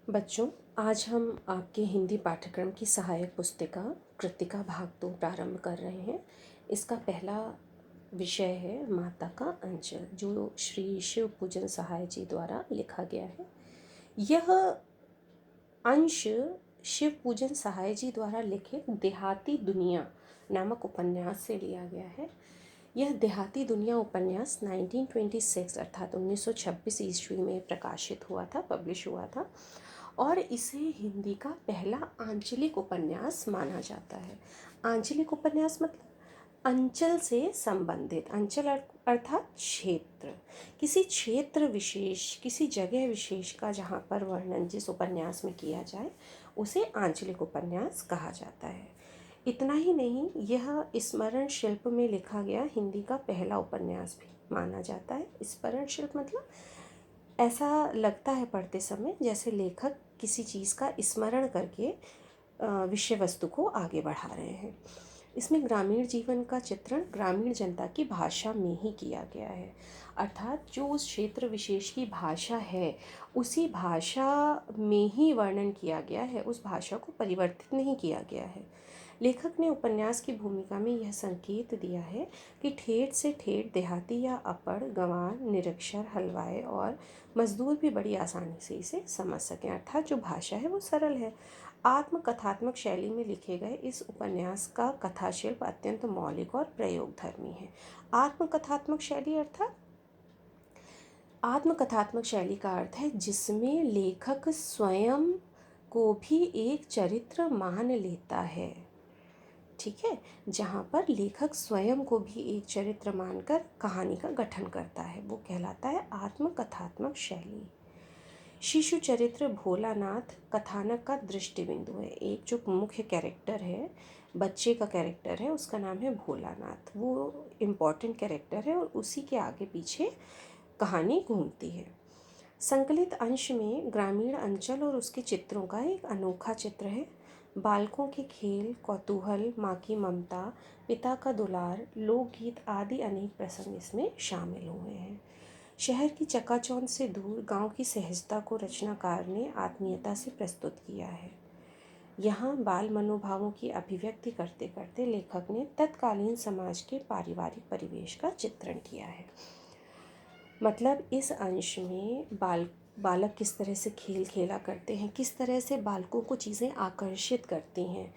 बच्चों, आज हम आपके हिंदी पाठ्यक्रम की सहायक पुस्तिका कृतिका भाग 2 प्रारंभ कर रहे हैं। इसका पहला विषय है माता का अंचल, जो श्री शिव पूजन सहाय जी द्वारा लिखा गया है। यह अंश शिव पूजन सहाय जी द्वारा लिखित देहाती दुनिया नामक उपन्यास से लिया गया है। यह देहाती दुनिया उपन्यास 1926 अर्थात 1926 ईस्वी में प्रकाशित हुआ था, पब्लिश हुआ था और इसे हिंदी का पहला आंचलिक उपन्यास माना जाता है। आंचलिक उपन्यास मतलब अंचल से संबंधित, अंचल अर्थात क्षेत्र, किसी क्षेत्र विशेष, किसी जगह विशेष का जहाँ पर वर्णन जिस उपन्यास में किया जाए उसे आंचलिक उपन्यास कहा जाता है। इतना ही नहीं, यह स्मरण शिल्प में लिखा गया हिंदी का पहला उपन्यास भी माना जाता है। स्मरण शिल्प मतलब ऐसा लगता है पढ़ते समय जैसे लेखक किसी चीज़ का स्मरण करके विषय वस्तु को आगे बढ़ा रहे हैं। इसमें ग्रामीण जीवन का चित्रण ग्रामीण जनता की भाषा में ही किया गया है, अर्थात जो उस क्षेत्र विशेष की भाषा है उसी भाषा में ही वर्णन किया गया है, उस भाषा को परिवर्तित नहीं किया गया है। लेखक ने उपन्यास की भूमिका में यह संकेत दिया है कि ठेठ से ठेठ देहाती या अपढ़, गंवार, निरक्षर, हलवाई और मजदूर भी बड़ी आसानी से इसे समझ सकें, अर्थात जो भाषा है वो सरल है। आत्मकथात्मक शैली में लिखे गए इस उपन्यास का कथाशिल्प अत्यंत मौलिक और प्रयोगधर्मी है। आत्मकथात्मक शैली अर्थात आत्मकथात्मक शैली का अर्थ है जिसमें लेखक स्वयं को भी एक चरित्र मान लेता है। ठीक है, जहाँ पर लेखक स्वयं को भी एक चरित्र मानकर कहानी का गठन करता है वो कहलाता है आत्मकथात्मक शैली। शिशु चरित्र भोलानाथ कथानक का दृष्टि बिंदु है। एक जो मुख्य कैरेक्टर है, बच्चे का कैरेक्टर है, उसका नाम है भोलानाथ। वो इम्पॉर्टेंट कैरेक्टर है और उसी के आगे पीछे कहानी घूमती है। संकलित अंश में ग्रामीण अंचल और उसके चित्रों का एक अनोखा चित्र है। बालकों के खेल, कौतूहल, माँ की ममता, पिता का दुलार, लोकगीत आदि अनेक प्रसंग इसमें शामिल हुए हैं। शहर की चकाचौंध से दूर गांव की सहजता को रचनाकार ने आत्मीयता से प्रस्तुत किया है। यहाँ बाल मनोभावों की अभिव्यक्ति करते करते लेखक ने तत्कालीन समाज के पारिवारिक परिवेश का चित्रण किया है। मतलब इस अंश में बालक किस तरह से खेल खेला करते हैं, किस तरह से बालकों को चीज़ें आकर्षित करती हैं,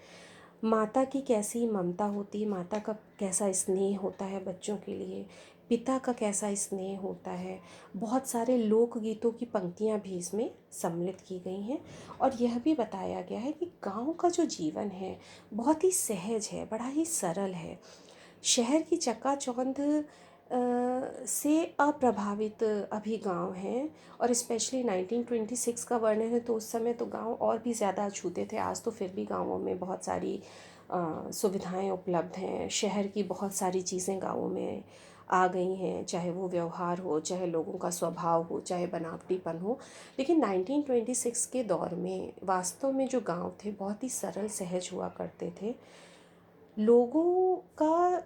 माता की कैसी ममता होती है, माता का कैसा स्नेह होता है बच्चों के लिए, पिता का कैसा स्नेह होता है। बहुत सारे लोकगीतों की पंक्तियाँ भी इसमें सम्मिलित की गई हैं और यह भी बताया गया है कि गांव का जो जीवन है बहुत ही सहज है, बड़ा ही सरल है। शहर की चकाचौंध से अप्रभावित अभी गांव हैं और स्पेशली 1926 का वर्णन है तो उस समय तो गांव और भी ज़्यादा अछूते थे। आज तो फिर भी गांवों में बहुत सारी सुविधाएं उपलब्ध हैं, शहर की बहुत सारी चीज़ें गांवों में आ गई हैं, चाहे वो व्यवहार हो, चाहे लोगों का स्वभाव हो, चाहे बनावटीपन हो। लेकिन 1926 के दौर में वास्तव में जो गांव थे बहुत ही सरल सहज हुआ करते थे। लोगों का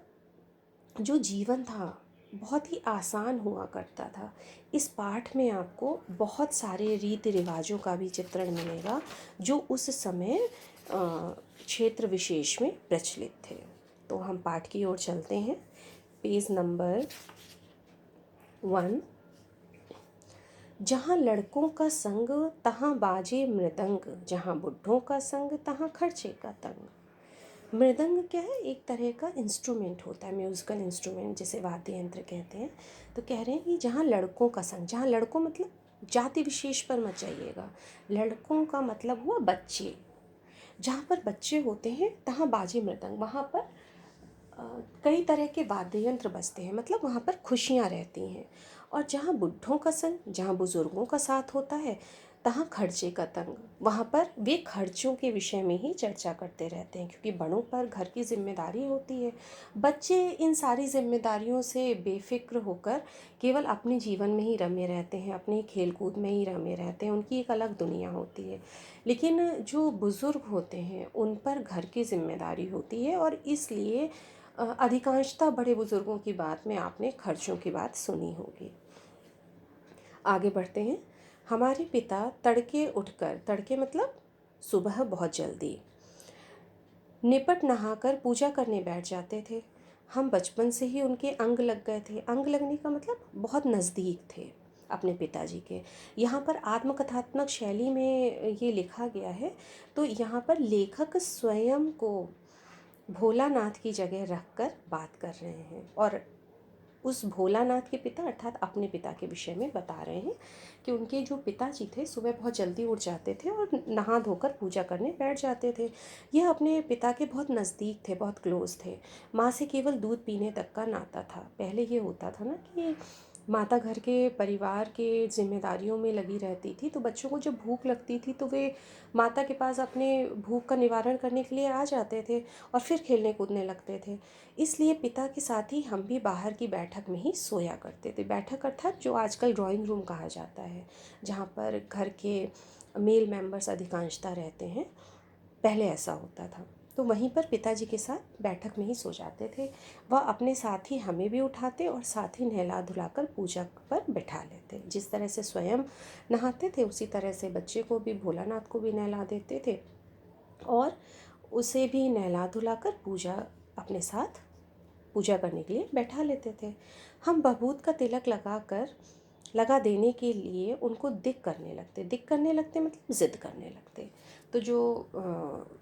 जो जीवन था बहुत ही आसान हुआ करता था। इस पाठ में आपको बहुत सारे रीति रिवाजों का भी चित्रण मिलेगा जो उस समय क्षेत्र विशेष में प्रचलित थे। तो हम पाठ की ओर चलते हैं। Page number 1। जहाँ लड़कों का संग तहाँ बाजे मृदंग, जहाँ बुढ़ों का संग तहाँ खर्चे का तंग। मृदंग क्या है? एक तरह का इंस्ट्रूमेंट होता है, म्यूज़िकल इंस्ट्रूमेंट जिसे वाद्य यंत्र कहते हैं। तो कह रहे हैं कि जहाँ लड़कों का संग, जहाँ लड़कों मतलब जाति विशेष पर मत जाइएगा, लड़कों का मतलब हुआ बच्चे। जहाँ पर बच्चे होते हैं तहाँ बाजे मृदंग, वहाँ पर कई तरह के वाद्य यंत्र बजते हैं, मतलब वहाँ पर खुशियाँ रहती हैं। और जहाँ बुढ़ों का संग, जहाँ बुज़ुर्गों का साथ होता है, तहाँ खर्चे का तंग, वहाँ पर वे खर्चों के विषय में ही चर्चा करते रहते हैं क्योंकि बड़ों पर घर की जिम्मेदारी होती है। बच्चे इन सारी जिम्मेदारियों से बेफिक्र होकर केवल अपने जीवन में ही रमे रहते हैं, अपने खेल कूद में ही रमे रहते हैं, उनकी एक अलग दुनिया होती है। लेकिन जो बुज़ुर्ग होते हैं उन पर घर की जिम्मेदारी होती है और इसलिए अधिकांशतः बड़े बुज़ुर्गों की बात में आपने खर्चों की बात सुनी होगी। आगे बढ़ते हैं। हमारे पिता तड़के उठकर, तड़के मतलब सुबह बहुत जल्दी, निपट नहाकर पूजा करने बैठ जाते थे। हम बचपन से ही उनके अंग लग गए थे। अंग लगने का मतलब बहुत नज़दीक थे अपने पिताजी के। यहाँ पर आत्मकथात्मक शैली में ये लिखा गया है, तो यहाँ पर लेखक स्वयं को भोलानाथ की जगह रखकर बात कर रहे हैं और उस भोलानाथ के पिता अर्थात अपने पिता के विषय में बता रहे हैं कि उनके जो पिताजी थे सुबह बहुत जल्दी उठ जाते थे और नहा धोकर पूजा करने बैठ जाते थे। यह अपने पिता के बहुत नज़दीक थे, बहुत क्लोज थे। माँ से केवल दूध पीने तक का नाता था। पहले ये होता था ना कि माता घर के परिवार के जिम्मेदारियों में लगी रहती थी, तो बच्चों को जब भूख लगती थी तो वे माता के पास अपने भूख का निवारण करने के लिए आ जाते थे और फिर खेलने कूदने लगते थे। इसलिए पिता के साथ ही हम भी बाहर की बैठक में ही सोया करते थे। बैठक अर्थात जो आजकल ड्राइंग रूम कहा जाता है, जहाँ पर घर के मेल मेंबर्स अधिकांशतः रहते हैं, पहले ऐसा होता था। तो वहीं पर पिताजी के साथ बैठक में ही सो जाते थे। वह अपने साथ ही हमें भी उठाते और साथ ही नहला धुलाकर पूजा पर बैठा लेते। जिस तरह से स्वयं नहाते थे उसी तरह से बच्चे को भी, भोलानाथ को भी नहला देते थे और उसे भी नहला धुलाकर पूजा अपने साथ पूजा करने के लिए बैठा लेते थे। हम बभूत का तिलक लगा देने के लिए उनको दिक करने लगते। दिक करने लगते मतलब ज़िद करने लगते। तो जो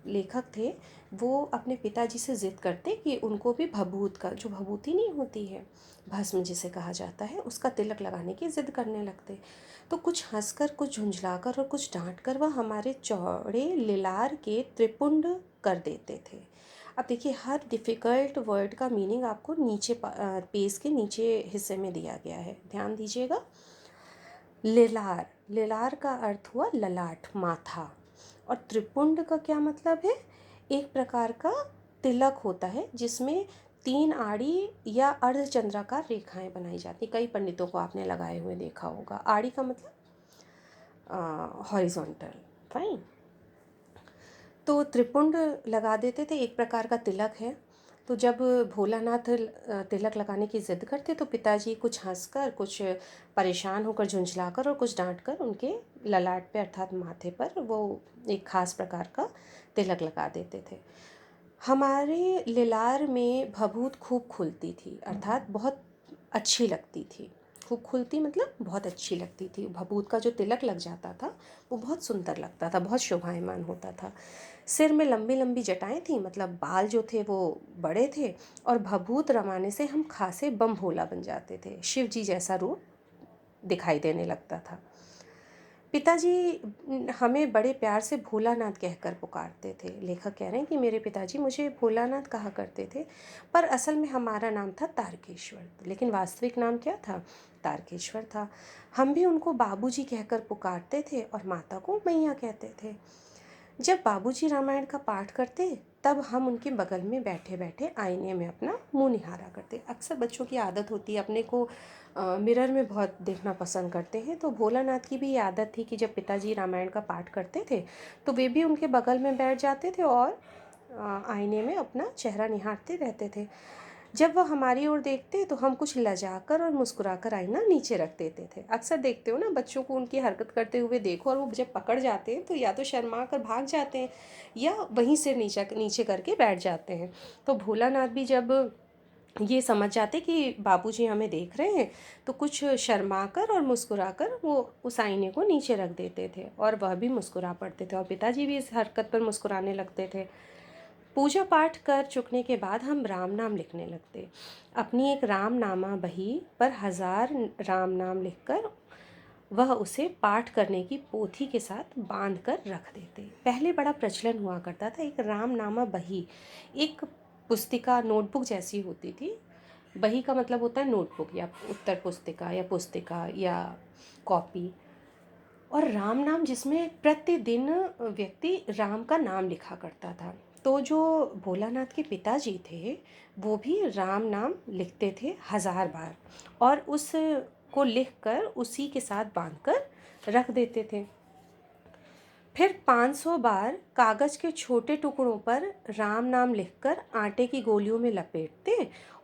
लेखक थे वो अपने पिताजी से ज़िद करते कि उनको भी भभूत का, जो भभूति नहीं होती है, भस्म जिसे कहा जाता है, उसका तिलक लगाने की ज़िद करने लगते। तो कुछ हंसकर, कुछ झुंझलाकर और कुछ डांटकर वह हमारे चौड़े लिलार के त्रिपुंड कर देते थे। अब देखिए, हर डिफ़िकल्ट वर्ड का मीनिंग आपको नीचे पेज के नीचे हिस्से में दिया गया है, ध्यान दीजिएगा। लिलार, लिलार का अर्थ हुआ ललाट, माथा। और त्रिपुंड का क्या मतलब है? एक प्रकार का तिलक होता है जिसमें 3 आड़ी या अर्धचंद्राकार रेखाएं बनाई जाती। कई पंडितों को आपने लगाए हुए देखा होगा। आड़ी का मतलब हॉरिजॉन्टल, फाइन। तो त्रिपुंड लगा देते थे, एक प्रकार का तिलक है। तो जब भोलानाथ तिलक लगाने की ज़िद करते तो पिताजी कुछ हंसकर, कुछ परेशान होकर, झुंझलाकर और कुछ डांटकर उनके ललाट पे अर्थात माथे पर वो एक खास प्रकार का तिलक लगा देते थे। हमारे लिलार में भभूत खूब खुलती थी, अर्थात बहुत अच्छी लगती थी। खूब खुलती मतलब बहुत अच्छी लगती थी। भभूत का जो तिलक लग जाता था वो बहुत सुंदर लगता था, बहुत शोभायमान होता था। सिर में लंबी लंबी जटाएं थी, मतलब बाल जो थे वो बड़े थे और भभूत रमाने से हम खासे बम भोला बन जाते थे। शिव जी जैसा रूप दिखाई देने लगता था। पिताजी हमें बड़े प्यार से भोलानाथ कहकर पुकारते थे। लेखक कह रहे हैं कि मेरे पिताजी मुझे भोलानाथ कहा करते थे, पर असल में हमारा नाम था तारकेश्वर, लेकिन वास्तविक नाम क्या था? तारकेश्वर था। हम भी उनको बाबूजी कहकर पुकारते थे और माता को मैया कहते थे। जब बाबूजी रामायण का पाठ करते तब हम उनके बगल में बैठे बैठे आईने में अपना मुंह निहारा करते। अक्सर बच्चों की आदत होती है, अपने को मिरर में बहुत देखना पसंद करते हैं। तो भोलानाथ की भी ये आदत थी कि जब पिताजी रामायण का पाठ करते थे तो वे भी उनके बगल में बैठ जाते थे और आईने में अपना चेहरा निहारते रहते थे। जब वह हमारी ओर देखते तो हम कुछ लजाकर और मुस्कुराकर आईना नीचे रख देते थे। अक्सर देखते हो ना, बच्चों को उनकी हरकत करते हुए देखो और वो जब पकड़ जाते हैं तो या तो शर्मा कर भाग जाते हैं या वहीं से नीचे नीचे करके बैठ जाते हैं। तो भोलानाथ भी जब ये समझ जाते कि बाबूजी हमें देख रहे हैं तो कुछ शर्मा कर और मुस्कुरा कर वो उस आईने को नीचे रख देते थे और वह भी मुस्कुरा पड़ते थे और पिताजी भी इस हरकत पर मुस्कुराने लगते थे। पूजा पाठ कर चुकने के बाद हम राम नाम लिखने लगते। अपनी एक राम नामा बही पर 1000 राम नाम लिखकर वह उसे पाठ करने की पोथी के साथ बांध कर रख देते। पहले बड़ा प्रचलन हुआ करता था, एक राम नामा बही, एक पुस्तिका, नोटबुक जैसी होती थी। बही का मतलब होता है नोटबुक या उत्तर पुस्तिका या कॉपी। और राम नाम जिसमें प्रतिदिन व्यक्ति राम का नाम लिखा करता था। तो जो भोलानाथ के पिताजी थे वो भी राम नाम लिखते थे 1000 बार और उस को लिख कर उसी के साथ बांध कर रख देते थे। फिर 500 बार कागज़ के छोटे टुकड़ों पर राम नाम लिखकर आटे की गोलियों में लपेटते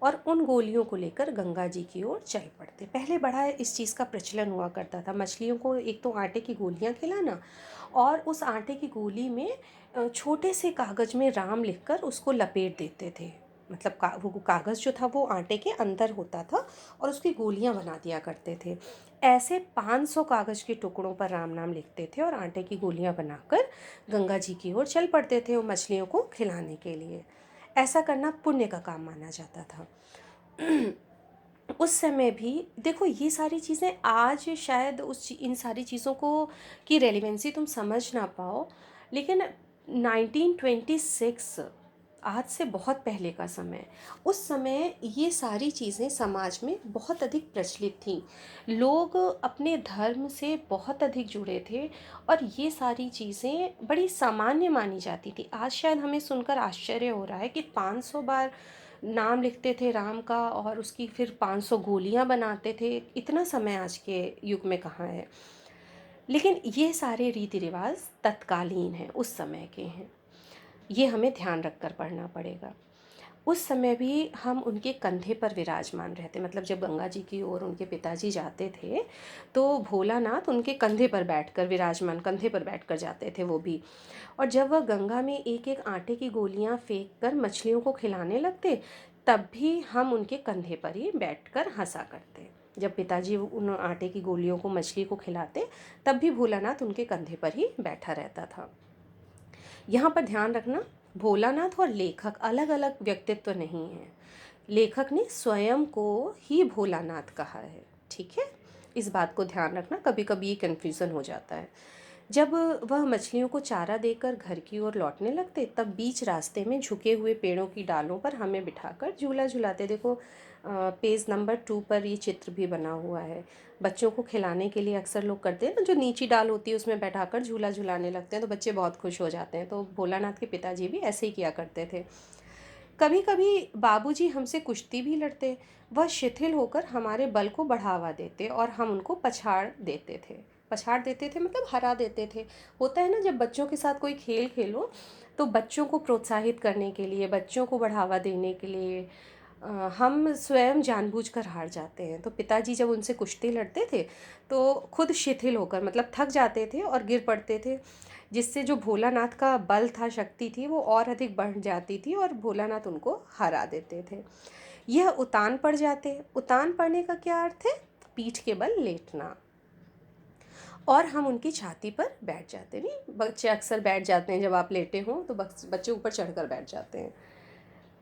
और उन गोलियों को लेकर गंगा जी की ओर चल पड़ते। पहले बड़ा इस चीज़ का प्रचलन हुआ करता था, मछलियों को एक तो आटे की गोलियां खिलाना और उस आटे की गोली में छोटे से कागज़ में राम लिखकर उसको लपेट देते थे। मतलब वो कागज़ जो था वो आटे के अंदर होता था और उसकी गोलियां बना दिया करते थे। ऐसे 500 कागज़ के टुकड़ों पर राम नाम लिखते थे और आटे की गोलियां बनाकर गंगा जी की ओर चल पड़ते थे वो मछलियों को खिलाने के लिए। ऐसा करना पुण्य का काम माना जाता था। उस समय भी देखो, ये सारी चीज़ें आज शायद इन सारी चीज़ों को की रेलिवेंसी तुम समझ ना पाओ, लेकिन 1926, आज से बहुत पहले का समय, उस समय ये सारी चीज़ें समाज में बहुत अधिक प्रचलित थीं। लोग अपने धर्म से बहुत अधिक जुड़े थे और ये सारी चीज़ें बड़ी सामान्य मानी जाती थी। आज शायद हमें सुनकर आश्चर्य हो रहा है कि 500 बार नाम लिखते थे राम का और उसकी फिर 500 गोलियां बनाते थे। इतना समय आज के युग में कहाँ है। लेकिन ये सारे रीति रिवाज तत्कालीन हैं, उस समय के हैं। ये हमें ध्यान रख कर पढ़ना पड़ेगा। उस समय भी हम उनके कंधे पर विराजमान रहते, मतलब जब गंगा जी की ओर उनके पिताजी जाते थे तो भोलानाथ उनके कंधे पर बैठकर विराजमान, कंधे पर बैठकर जाते थे वो भी। और जब वह गंगा में एक एक आटे की गोलियां फेंक कर मछलियों को खिलाने लगते, तब भी हम उनके कंधे पर ही बैठकर हंसा करते। जब पिताजी उन आटे की गोलियों को मछली को खिलाते, तब भी भोलानाथ उनके कंधे पर ही बैठा रहता था। यहाँ पर ध्यान रखना, भोलानाथ और लेखक अलग अलग व्यक्तित्व नहीं है। लेखक ने स्वयं को ही भोलानाथ कहा है, ठीक है। इस बात को ध्यान रखना, कभी कभी ये कन्फ्यूज़न हो जाता है। जब वह मछलियों को चारा देकर घर की ओर लौटने लगते, तब बीच रास्ते में झुके हुए पेड़ों की डालों पर हमें बिठाकर झूला झुलाते। देखो पेज नंबर 2 पर ये चित्र भी बना हुआ है। बच्चों को खिलाने के लिए अक्सर लोग करते हैं ना, जो नीची डाल होती है उसमें बैठाकर झूला झुलाने लगते हैं, तो बच्चे बहुत खुश हो जाते हैं। तो भोलानाथ के पिताजी भी ऐसे ही किया करते थे। कभी कभी बाबूजी हमसे कुश्ती भी लड़ते। वह शिथिल होकर हमारे बल को बढ़ावा देते और हम उनको पछाड़ देते थे। पछाड़ देते थे मतलब हरा देते थे। होता है ना, जब बच्चों के साथ कोई खेल खेलो तो बच्चों को प्रोत्साहित करने के लिए, बच्चों को बढ़ावा देने के लिए हम स्वयं जानबूझकर हार जाते हैं। तो पिताजी जब उनसे कुश्ती लड़ते थे तो खुद शिथिल होकर, मतलब थक जाते थे और गिर पड़ते थे, जिससे जो भोलानाथ का बल था, शक्ति थी, वो और अधिक बढ़ जाती थी और भोलानाथ उनको हरा देते थे। यह उतान पड़ जाते। उतान पड़ने का क्या अर्थ है? पीठ के बल लेटना। और हम उनकी छाती पर बैठ जाते। नहीं, बच्चे अक्सर बैठ जाते हैं, जब आप लेटे हों तो बच्चे ऊपर चढ़कर बैठ जाते हैं।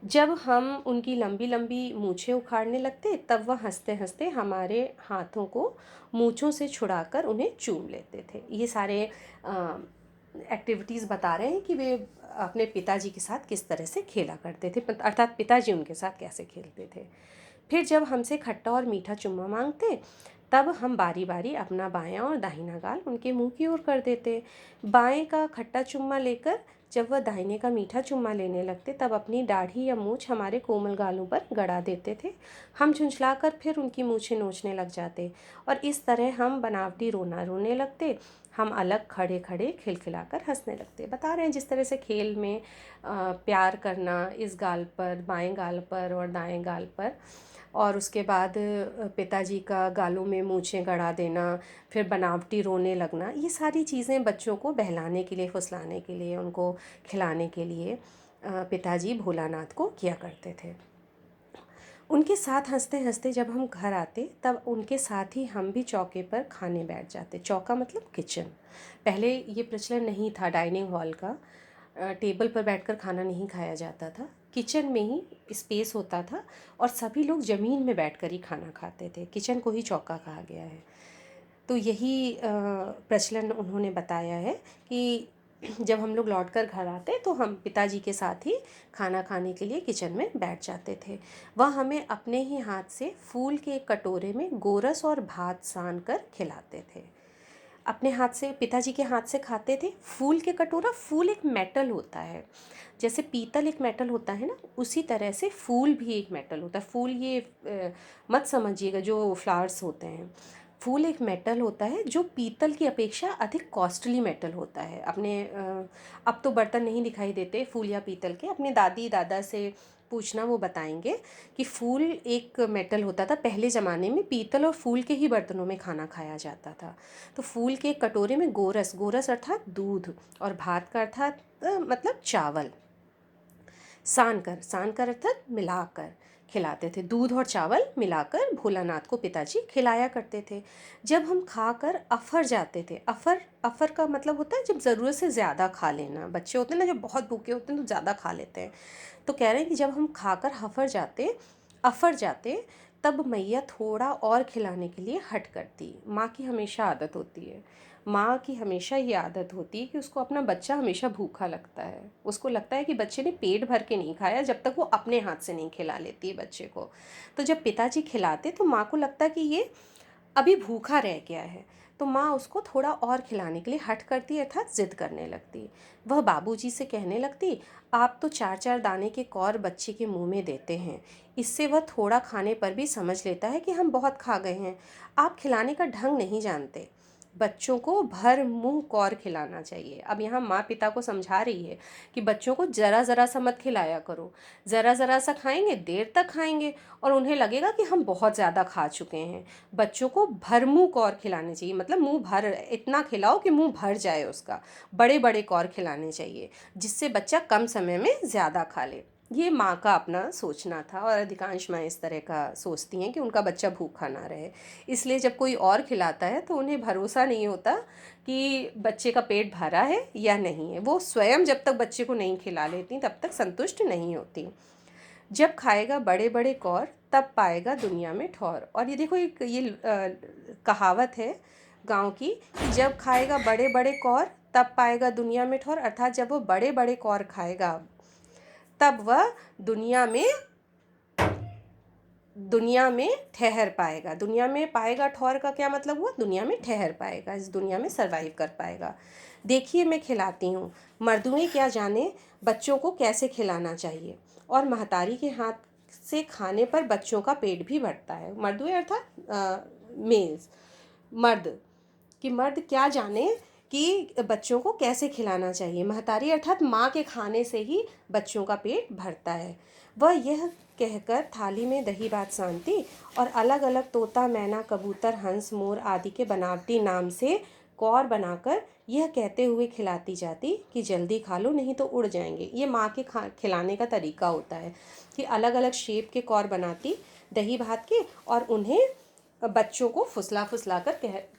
जब हम उनकी लंबी लंबी मूछें उखाड़ने लगते, तब वह हंसते हंसते हमारे हाथों को मूछों से छुड़ाकर उन्हें चूम लेते थे। ये सारे एक्टिविटीज़ बता रहे हैं कि वे अपने पिताजी के साथ किस तरह से खेला करते थे, अर्थात पिताजी उनके साथ कैसे खेलते थे। फिर जब हमसे खट्टा और मीठा चुम्मा मांगते, तब हम बारी बारी अपना बायां और दाहिना गाल उनके मुंह की ओर कर देते। बाएं का खट्टा चुम्मा लेकर जब वह दाहिने का मीठा चुम्मा लेने लगते, तब अपनी दाढ़ी या मूछ हमारे कोमल गालों पर गड़ा देते थे। हम झुंझलाकर फिर उनकी मूछें नोचने लग जाते और इस तरह हम बनावटी रोना रोने लगते। हम अलग खड़े खड़े खिलखिलाकर हंसने लगते। बता रहे हैं जिस तरह से खेल में प्यार करना, इस गाल पर, बाएं गाल पर और दाएं गाल पर, और उसके बाद पिताजी का गालों में मूछें गड़ा देना, फिर बनावटी रोने लगना, ये सारी चीज़ें बच्चों को बहलाने के लिए, फुसलाने के लिए, उनको खिलाने के लिए पिताजी भोलानाथ को किया करते थे। उनके साथ हंसते हंसते जब हम घर आते, तब उनके साथ ही हम भी चौके पर खाने बैठ जाते। चौका मतलब किचन। पहले ये प्रचलन नहीं था डाइनिंग हॉल का, टेबल पर बैठकर खाना नहीं खाया जाता था। किचन में ही स्पेस होता था और सभी लोग ज़मीन में बैठकर ही खाना खाते थे। किचन को ही चौका कहा गया है। तो यही प्रचलन उन्होंने बताया है कि जब हम लोग लौट कर घर आते तो हम पिताजी के साथ ही खाना खाने के लिए किचन में बैठ जाते थे। वह हमें अपने ही हाथ से फूल के एक कटोरे में गोरस और भात सान कर खिलाते थे। अपने हाथ से, पिताजी के हाथ से खाते थे। फूल के कटोरा, फूल एक मेटल होता है, जैसे पीतल एक मेटल होता है ना, उसी तरह से फूल भी एक मेटल होता है। फूल ये मत समझिएगा जो फ्लावर्स होते हैं। फूल एक मेटल होता है जो पीतल की अपेक्षा अधिक कॉस्टली मेटल होता है। अब तो बर्तन नहीं दिखाई देते फूल या पीतल के, अपने दादी दादा से पूछना, वो बताएंगे कि फूल एक मेटल होता था। पहले ज़माने में पीतल और फूल के ही बर्तनों में खाना खाया जाता था। तो फूल के एक कटोरे में गोरस, गोरस अर्थात दूध, और भात का अर्थात मतलब चावल, सानकर, सानकर अर्थात मिलाकर खिलाते थे। दूध और चावल मिलाकर भोलानाथ को पिताजी खिलाया करते थे। जब हम खाकर अफर जाते थे, अफर, अफर का मतलब होता है जब ज़रूरत से ज़्यादा खा लेना। बच्चे होते हैं ना, जब बहुत भूखे होते हैं तो ज़्यादा खा लेते हैं। तो कह रहे हैं कि जब हम खाकर अफर जाते, तब मैया थोड़ा और खिलाने के लिए हट करती। माँ की हमेशा आदत होती है, माँ की हमेशा ये आदत होती है कि उसको अपना बच्चा हमेशा भूखा लगता है। उसको लगता है कि बच्चे ने पेट भर के नहीं खाया जब तक वो अपने हाथ से नहीं खिला लेती है बच्चे को। तो जब पिताजी खिलाते तो माँ को लगता कि ये अभी भूखा रह गया है, तो माँ उसको थोड़ा और खिलाने के लिए हट करती, अर्थात ज़िद करने लगती। वह बाबूजी से कहने लगती, आप तो 4-4 दाने के कौर बच्चे के मुंह में देते हैं, इससे वह थोड़ा खाने पर भी समझ लेता है कि हम बहुत खा गए हैं। आप खिलाने का ढंग नहीं जानते, बच्चों को भर मुंह कौर खिलाना चाहिए। अब यहाँ माँ पिता को समझा रही है कि बच्चों को ज़रा ज़रा सा मत खिलाया करो, ज़रा ज़रा सा खाएंगे, देर तक खाएंगे और उन्हें लगेगा कि हम बहुत ज़्यादा खा चुके हैं। बच्चों को भर मुंह कौर खिलाने चाहिए, मतलब मुंह भर, इतना खिलाओ कि मुंह भर जाए उसका। बड़े बड़े कौर खिलाने चाहिए जिससे बच्चा कम समय में ज़्यादा खा ले। ये माँ का अपना सोचना था, और अधिकांश माँ इस तरह का सोचती हैं कि उनका बच्चा भूखा ना रहे। इसलिए जब कोई और खिलाता है तो उन्हें भरोसा नहीं होता कि बच्चे का पेट भरा है या नहीं है। वो स्वयं जब तक बच्चे को नहीं खिला लेती तब तक संतुष्ट नहीं होती। जब खाएगा बड़े बड़े कौर तब पाएगा दुनिया में ठौर। और ये देखो, एक ये कहावत है गांव की कि जब खाएगा बड़े बड़े कौर तब पाएगा दुनिया में ठौर, अर्थात जब वो बड़े बड़े कौर खाएगा तब वह दुनिया में ठहर पाएगा। दुनिया में पाएगा ठौर का क्या मतलब हुआ? दुनिया में ठहर पाएगा, इस दुनिया में सरवाइव कर पाएगा। देखिए मैं खिलाती हूँ, मर्दुए क्या जाने बच्चों को कैसे खिलाना चाहिए, और महतारी के हाथ से खाने पर बच्चों का पेट भी भरता है। मर्दुए अर्थात मेल्स, मर्द, कि मर्द क्या जाने कि बच्चों को कैसे खिलाना चाहिए। महतारी अर्थात माँ के खाने से ही बच्चों का पेट भरता है। वह यह कहकर थाली में दही भात सानती और अलग अलग तोता, मैना, कबूतर, हंस, मोर आदि के बनावटी नाम से कौर बनाकर यह कहते हुए खिलाती जाती कि जल्दी खा लो नहीं तो उड़ जाएंगे। ये माँ के खिलाने का तरीका होता है कि अलग अलग शेप के कौर बनाती दही भात के, और उन्हें बच्चों को फुसला फुसला कर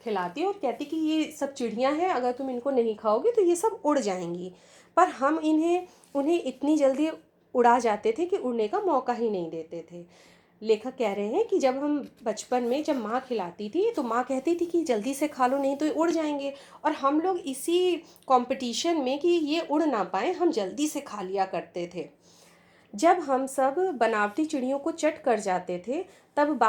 खिलाती और कहती कि ये सब चिड़ियाँ हैं, अगर तुम इनको नहीं खाओगे तो ये सब उड़ जाएंगी। पर हम उन्हें इतनी जल्दी उड़ा जाते थे कि उड़ने का मौका ही नहीं देते थे। लेखक कह रहे हैं कि जब हम बचपन में जब माँ खिलाती थी तो माँ कहती थी कि जल्दी से खा लो नहीं तो ये उड़ जाएंगे, और हम लोग इसी कंपटीशन में कि ये उड़ ना पाए हम जल्दी से खा लिया करते थे। जब हम सब बनावटी चिड़ियों को चट कर जाते थे तब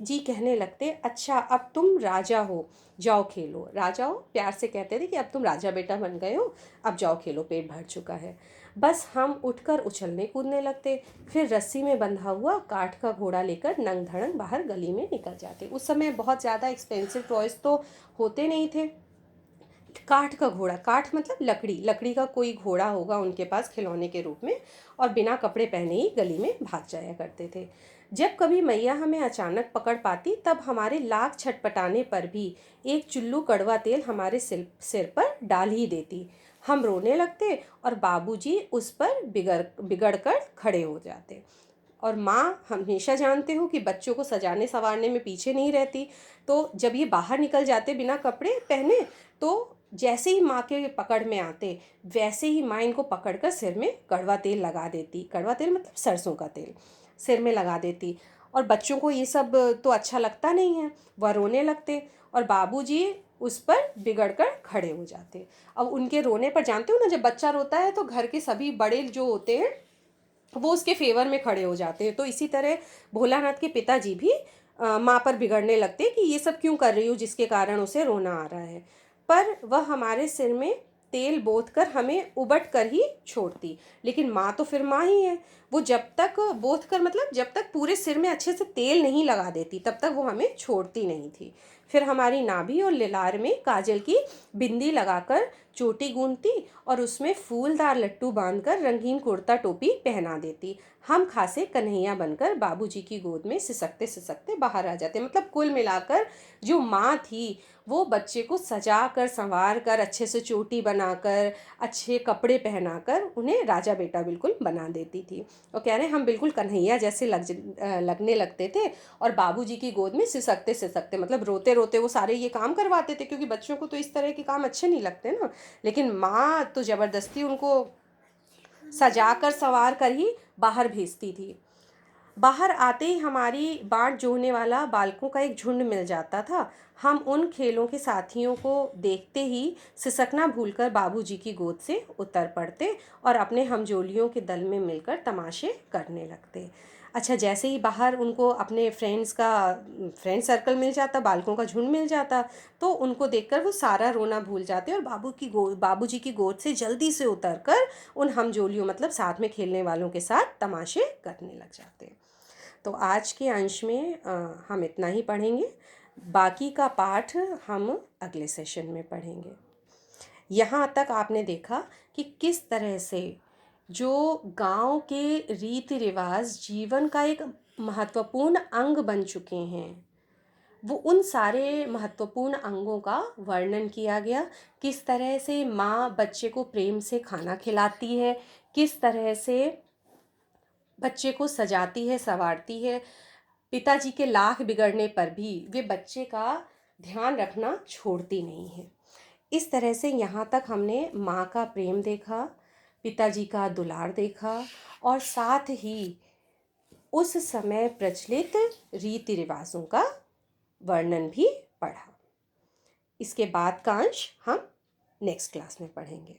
जी कहने लगते, अच्छा अब तुम राजा हो, जाओ खेलो। राजा हो प्यार से कहते थे कि अब तुम राजा बेटा बन गए हो, अब जाओ खेलो, पेट भर चुका है। बस हम उठकर उछलने कूदने लगते, फिर रस्सी में बंधा हुआ काठ का घोड़ा लेकर नंग धड़ंग बाहर गली में निकल जाते। उस समय बहुत ज़्यादा एक्सपेंसिव टॉयज़ तो होते नहीं थे। काठ का घोड़ा, काठ मतलब लकड़ी, लकड़ी का कोई घोड़ा होगा उनके पास खिलौने के रूप में, और बिना कपड़े पहने ही गली में भाग जाया करते थे। जब कभी मैया हमें अचानक पकड़ पाती तब हमारे लाख छटपटाने पर भी एक चुल्लू कड़वा तेल हमारे सिर पर डाल ही देती। हम रोने लगते और बाबूजी उस पर बिगड़ कर खड़े हो जाते। और माँ हमेशा जानते हो कि बच्चों को सजाने संवारने में पीछे नहीं रहती। तो जब ये बाहर निकल जाते बिना कपड़े पहने, तो जैसे ही माँ के पकड़ में आते वैसे ही माँ इनको पकड़कर सिर में कड़वा तेल लगा देती। कड़वा तेल मतलब सरसों का तेल सिर में लगा देती, और बच्चों को ये सब तो अच्छा लगता नहीं है, वह रोने लगते और बाबूजी उस पर बिगड़ कर खड़े हो जाते। अब उनके रोने पर जानते हो ना, जब बच्चा रोता है तो घर के सभी बड़े जो होते हैं वो उसके फेवर में खड़े हो जाते हैं। तो इसी तरह भोलानाथ के पिताजी भी माँ पर बिगड़ने लगते कि ये सब क्यों कर रही हो जिसके कारण उसे रोना आ रहा है। पर वह हमारे सिर में तेल बोत कर हमें उबट कर ही छोड़ती। लेकिन माँ तो फिर माँ ही है, वो जब तक बोत कर मतलब जब तक पूरे सिर में अच्छे से तेल नहीं लगा देती तब तक वो हमें छोड़ती नहीं थी। फिर हमारी नाभि और लिलार में काजल की बिंदी लगाकर चोटी गूंथती और उसमें फूलदार लट्टू बांधकर रंगीन कुर्ता टोपी पहना देती। हम खासे कन्हैया बनकर बाबूजी की गोद में सिसकते सिसकते बाहर आ जाते। मतलब कुल मिलाकर जो माँ थी वो बच्चे को सजा कर संवार कर अच्छे से चोटी बनाकर अच्छे कपड़े पहनाकर उन्हें राजा बेटा बिल्कुल बना देती थी। और कह रहे हैं हम बिल्कुल कन्हैया जैसे लगने लगते थे। और बाबूजी की गोद में सिसकते सिसकते मतलब रोते रोते वो सारे ये काम करवाते थे, क्योंकि बच्चों को तो इस तरह के काम अच्छे नहीं लगते ना। लेकिन माँ तो ज़बरदस्ती उनको सजा कर संवार कर ही बाहर भेजती थी। बाहर आते ही हमारी बाट जोहने वाला बालकों का एक झुंड मिल जाता था। हम उन खेलों के साथियों को देखते ही सिसकना भूलकर बाबूजी की गोद से उतर पड़ते और अपने हमजोलियों के दल में मिलकर तमाशे करने लगते। अच्छा, जैसे ही बाहर उनको अपने फ्रेंड सर्कल मिल जाता, बालकों का झुंड मिल जाता, तो उनको देखकर वो सारा रोना भूल जाते और बाबूजी की गोद से जल्दी से उतरकर उन हमजोलियों मतलब साथ में खेलने वालों के साथ तमाशे करने लग जाते। तो आज के अंश में हम इतना ही पढ़ेंगे। बाकी का पाठ हम अगले सेशन में पढ़ेंगे। यहाँ तक आपने देखा कि किस तरह से जो गांव के रीति रिवाज जीवन का एक महत्वपूर्ण अंग बन चुके हैं, वो उन सारे महत्वपूर्ण अंगों का वर्णन किया गया। किस तरह से माँ बच्चे को प्रेम से खाना खिलाती है, किस तरह से बच्चे को सजाती है संवारती है। पिताजी के लाख बिगड़ने पर भी वे बच्चे का ध्यान रखना छोड़ती नहीं है। इस तरह से यहाँ तक हमने माँ का प्रेम देखा, पिताजी का दुलार देखा और साथ ही उस समय प्रचलित रीति रिवाजों का वर्णन भी पढ़ा। इसके बाद का अंश हम नेक्स्ट क्लास में पढ़ेंगे।